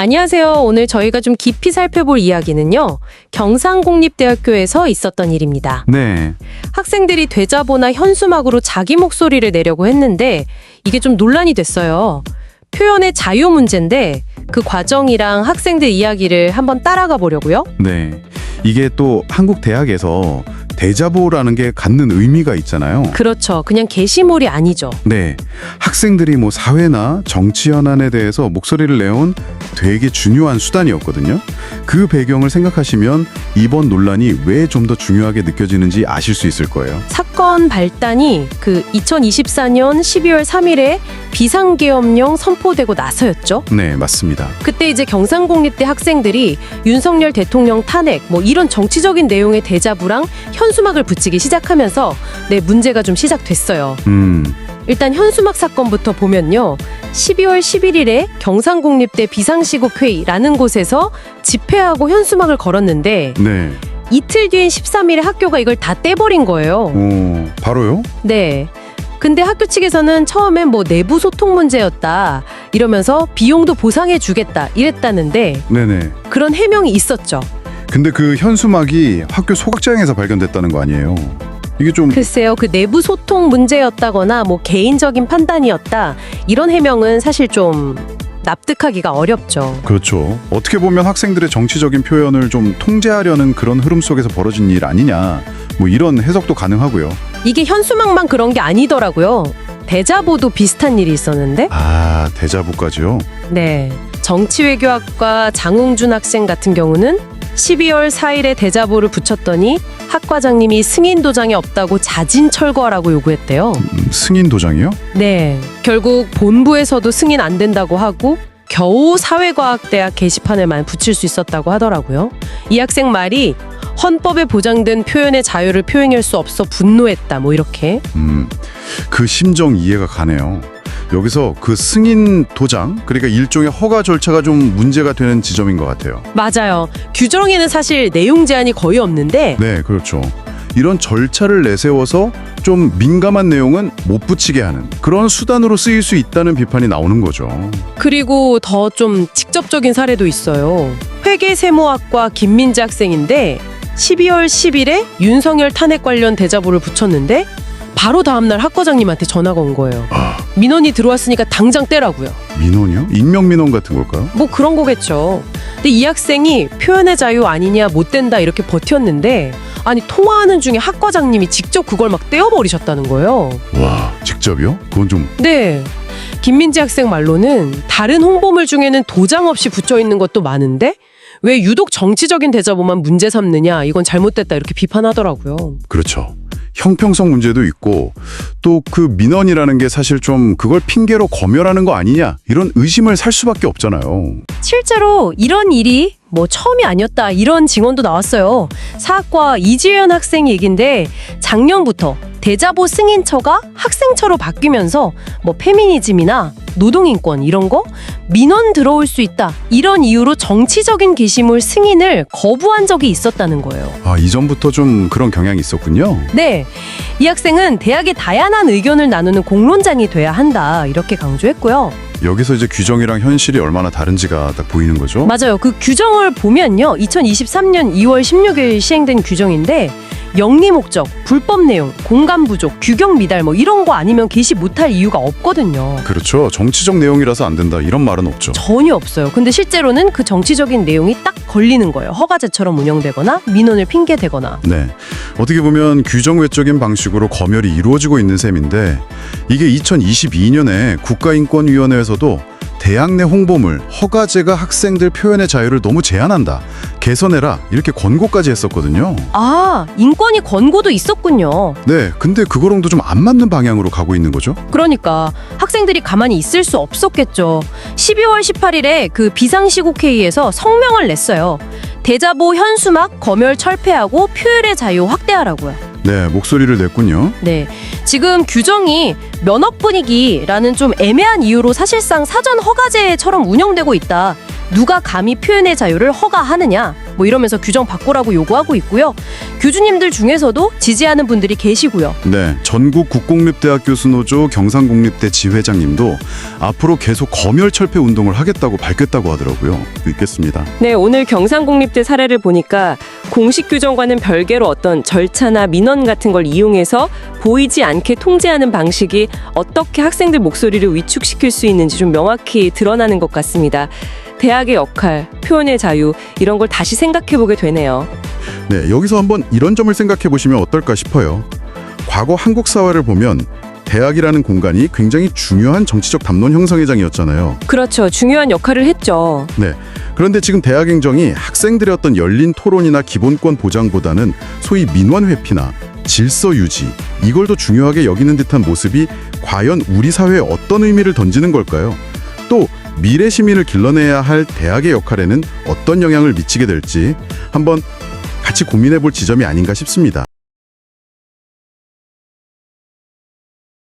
안녕하세요. 오늘 저희가 좀 깊이 살펴볼 이야기는요. 경상국립대학교에서 있었던 일입니다. 네. 학생들이 대자보나 현수막으로 자기 목소리를 내려고 했는데 이게 좀 논란이 됐어요. 표현의 자유 문제인데 그 과정이랑 학생들 이야기를 한번 따라가 보려고요. 네. 이게 또 한국 대학에서 대자보라는 게 갖는 의미가 있잖아요. 그렇죠. 그냥 게시물이 아니죠. 네. 학생들이 뭐 사회나 정치 현안에 대해서 목소리를 내온 되게 중요한 수단이었거든요. 그 배경을 생각하시면 이번 논란이 왜 좀 더 중요하게 느껴지는지 아실 수 있을 거예요. 사건 발단이 그 2024년 12월 3일에 비상계엄령 선포되고 나서였죠. 네, 맞습니다. 그때 이제 경상국립대 학생들이 윤석열 대통령 탄핵 뭐 이런 정치적인 내용의 대자보랑 현수막을 붙이기 시작하면서 문제가 좀 시작됐어요. 일단 현수막 사건부터 보면요. 12월 11일에 경상국립대 비상시국회의라는 곳에서 집회하고 현수막을 걸었는데 네. 이틀 뒤인 13일에 학교가 이걸 다 떼버린 거예요. 오, 바로요? 네. 근데 학교 측에서는 처음엔 뭐 내부 소통 문제였다 이러면서 비용도 보상해 주겠다 이랬다는데 네네. 그런 해명이 있었죠. 근데 그 현수막이 학교 소각장에서 발견됐다는 거 아니에요? 이게 좀 글쎄요, 그 내부 소통 문제였다거나 뭐 개인적인 판단이었다 이런 해명은 사실 좀 납득하기가 어렵죠. 그렇죠. 어떻게 보면 학생들의 정치적인 표현을 좀 통제하려는 그런 흐름 속에서 벌어진 일 아니냐, 뭐 이런 해석도 가능하고요. 이게 현수막만 그런 게 아니더라고요. 대자보도 비슷한 일이 있었는데 아, 대자보까지요? 네, 정치외교학과 장웅준 학생 같은 경우는 12월 4일에 대자보를 붙였더니 학과장님이 승인 도장이 없다고 자진 철거하라고 요구했대요. 승인 도장이요? 네, 결국 본부에서도 승인 안 된다고 하고 겨우 사회과학대학 게시판에만 붙일 수 있었다고 하더라고요. 이 학생 말이 헌법에 보장된 표현의 자유를 표현할 수 없어 분노했다 뭐 이렇게. 그 심정 이해가 가네요. 여기서 그 승인 도장, 그러니까 일종의 허가 절차가 좀 문제가 되는 지점인 것 같아요. 맞아요. 규정에는 사실 내용 제한이 거의 없는데 네, 그렇죠. 이런 절차를 내세워서 좀 민감한 내용은 못 붙이게 하는 그런 수단으로 쓰일 수 있다는 비판이 나오는 거죠. 그리고 더 좀 직접적인 사례도 있어요. 회계세무학과 김민재 학생인데 12월 10일에 윤석열 탄핵 관련 대자보를 붙였는데 바로 다음날 학과장님한테 전화가 온 거예요. 민원이 들어왔으니까 당장 떼라고요. 민원이요? 익명민원 같은 걸까요? 뭐 그런 거겠죠. 근데 이 학생이 표현의 자유 아니냐 못 된다 이렇게 버텼는데 아니 통화하는 중에 학과장님이 직접 그걸 막 떼어버리셨다는 거예요. 와, 직접이요? 그건 좀... 네. 김민지 학생 말로는 다른 홍보물 중에는 도장 없이 붙여 있는 것도 많은데 왜 유독 정치적인 대자보만 문제 삼느냐 이건 잘못됐다 이렇게 비판하더라고요. 그렇죠. 형평성 문제도 있고 또 그 민원이라는 게 사실 좀 그걸 핑계로 검열하는 거 아니냐 이런 의심을 살 수밖에 없잖아요. 실제로 이런 일이 뭐 처음이 아니었다 이런 증언도 나왔어요. 사학과 이지연 학생 얘긴데 작년부터 대자보 승인처가 학생처로 바뀌면서 뭐 페미니즘이나 노동인권 이런 거 민원 들어올 수 있다 이런 이유로 정치적인 게시물 승인을 거부한 적이 있었다는 거예요. 아, 이전부터 좀 그런 경향이 있었군요. 네, 이 학생은 대학의 다양한 의견을 나누는 공론장이 돼야 한다 이렇게 강조했고요. 여기서 이제 규정이랑 현실이 얼마나 다른지가 딱 보이는 거죠. 맞아요. 그 규정을 보면요. 2023년 2월 16일 시행된 규정인데 영리 목적, 불법 내용, 공간 부족, 규격 미달 뭐 이런 거 아니면 게시 못할 이유가 없거든요. 그렇죠. 정치적 내용이라서 안 된다 이런 말은 없죠. 전혀 없어요. 근데 실제로는 그 정치적인 내용이 딱 걸리는 거예요. 허가제처럼 운영되거나 민원을 핑계대거나. 네, 어떻게 보면 규정 외적인 방식으로 검열이 이루어지고 있는 셈인데 이게 2022년에 국가인권위원회에서도 대학 내 홍보물, 허가제가 학생들 표현의 자유를 너무 제한한다. 개선해라. 이렇게 권고까지 했었거든요. 아, 인권위 권고도 있었군요. 네, 근데 그거랑도 좀 안 맞는 방향으로 가고 있는 거죠. 그러니까 학생들이 가만히 있을 수 없었겠죠. 12월 18일에 그 비상시국회의에서 성명을 냈어요. 대자보 현수막 검열 철폐하고 표현의 자유 확대하라고요. 네, 목소리를 냈군요. 네, 지금 규정이 면허 분위기라는 좀 애매한 이유로 사실상 사전 허가제처럼 운영되고 있다. 누가 감히 표현의 자유를 허가하느냐? 뭐 이러면서 규정 바꾸라고 요구하고 있고요. 교주님들 중에서도 지지하는 분들이 계시고요. 네, 전국 국공립대학 교수노조 경상국립대 지회장님도 앞으로 계속 검열 철폐 운동을 하겠다고 밝혔다고 하더라고요. 있겠습니다. 네, 오늘 경상국립대 사례를 보니까 공식 규정과는 별개로 어떤 절차나 민원 같은 걸 이용해서 보이지 않게 통제하는 방식이 어떻게 학생들 목소리를 위축시킬 수 있는지 좀 명확히 드러나는 것 같습니다. 대학의 역할, 표현의 자유 이런 걸 다시 생각해보게 되네요. 네, 여기서 한번 이런 점을 생각해 보시면 어떨까 싶어요. 과거 한국 사회를 보면 대학이라는 공간이 굉장히 중요한 정치적 담론 형성의 장이었잖아요. 그렇죠. 중요한 역할을 했죠. 네. 그런데 지금 대학 행정이 학생들의 어떤 열린 토론이나 기본권 보장보다는 소위 민원 회피나 질서 유지, 이걸 더 중요하게 여기는 듯한 모습이 과연 우리 사회에 어떤 의미를 던지는 걸까요? 또 미래 시민을 길러내야 할 대학의 역할에는 어떤 영향을 미치게 될지 한번 같이 고민해 볼 지점이 아닌가 싶습니다.